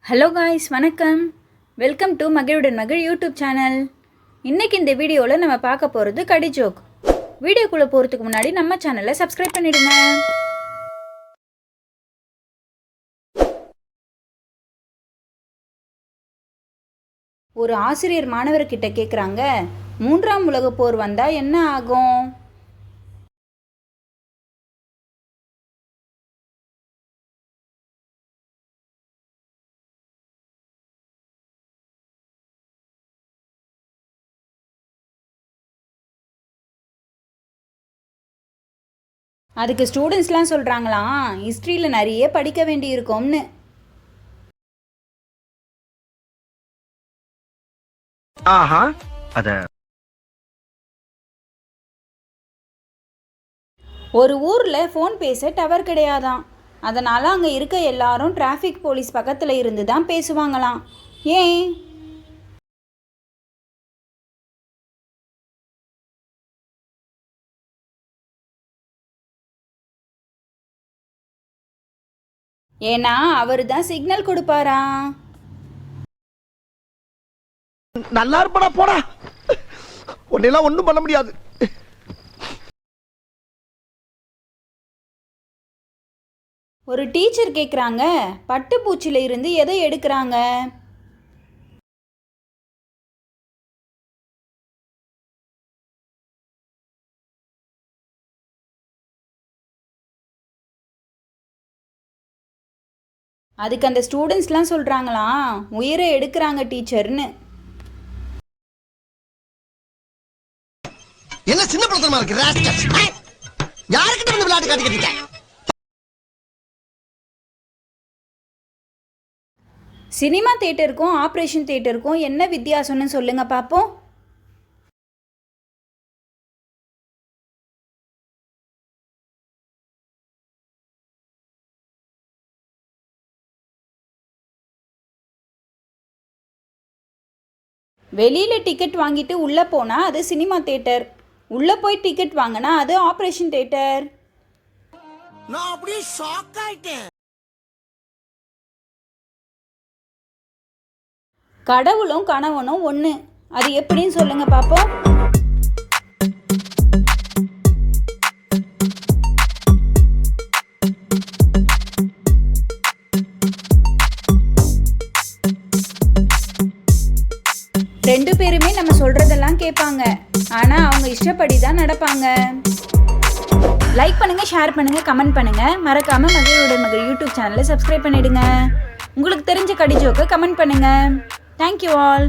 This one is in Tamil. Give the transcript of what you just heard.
ஹலோ காய்ஸ், வணக்கம். வெல்கம் டு மகிழுடன் மகிழ் யூடியூப் சேனல். இன்றைக்கி இந்த வீடியோவில் நம்ம பார்க்க போகிறது கடி ஜோக். வீடியோக்குள்ளே போகிறதுக்கு முன்னாடி நம்ம சேனலை சப்ஸ்கிரைப் பண்ணிடுங்க. ஒரு ஆசிரியர் மாணவர்கிட்ட கேட்குறாங்க, 3ஆம் உலகப் போர் வந்தால் என்ன ஆகும்? அதுக்கு ஸ்டூடெண்ட்ஸ்லாம் சொல்கிறாங்களாம், ஹிஸ்ட்ரியில் நிறைய படிக்க வேண்டி இருக்கும்னு. ஒரு ஊரில் ஃபோன் பேச டவர் கிடையாதான். அதனால் அங்கே இருக்க எல்லாரும் டிராஃபிக் போலீஸ் பக்கத்தில் இருந்து தான் பேசுவாங்களாம். ஏன்? ஏன்னா அவர் தான் சிக்னல் கொடுப்பாரா. நல்லா இருப்படா, போடா, உன்னெல்லாம் ஒண்ணும் பண்ண முடியாது. ஒரு டீச்சர் கேட்குறாங்க, பட்டுப்பூச்சில இருந்து எதை எடுக்கிறாங்க? அதுக்கு அந்த ஸ்டூடெண்ட்ஸ்லாம் சொல்கிறாங்களாம், உயிரை எடுக்கிறாங்க டீச்சர்னு. என்ன சின்ன பிரச்சனை இருக்கு? யாருக்கிட்ட வந்து விளையாட்டு காட்டிக்கிட்டீங்க? சினிமா தியேட்டருக்கும் ஆப்ரேஷன் தியேட்டருக்கும் என்ன வித்தியாசம்னு சொல்லுங்க பார்ப்போம். வெளியில் டிக்கெட் வாங்கிட்டு உள்ளே போனால் அது சினிமா தியேட்டர், உள்ளே போய் டிக்கெட் வாங்கினா அது ஆப்ரேஷன் தியேட்டர். நான் அப்படியே ஷாக் ஆயிட்டேன். கடவுளும் கணவனும் ஒன்று, அது எப்படின்னு சொல்லுங்க பார்ப்போம். ரெண்டு பேருமே நம்ம சொல்றதெல்லாம் கேட்பாங்க, ஆனா அவங்க இஷ்டப்படி தான் நடப்பாங்க. லைக் பண்ணுங்க, ஷேர் பண்ணுங்க, கமெண்ட் பண்ணுங்க. மறக்காம மகிழுடன் மகிழ் யூடியூப் சேனலை சப்ஸ்கிரைப் பண்ணிடுங்க. உங்களுக்கு தெரிஞ்ச கடி ஜோக்கை கமெண்ட் பண்ணுங்க. Thank you all.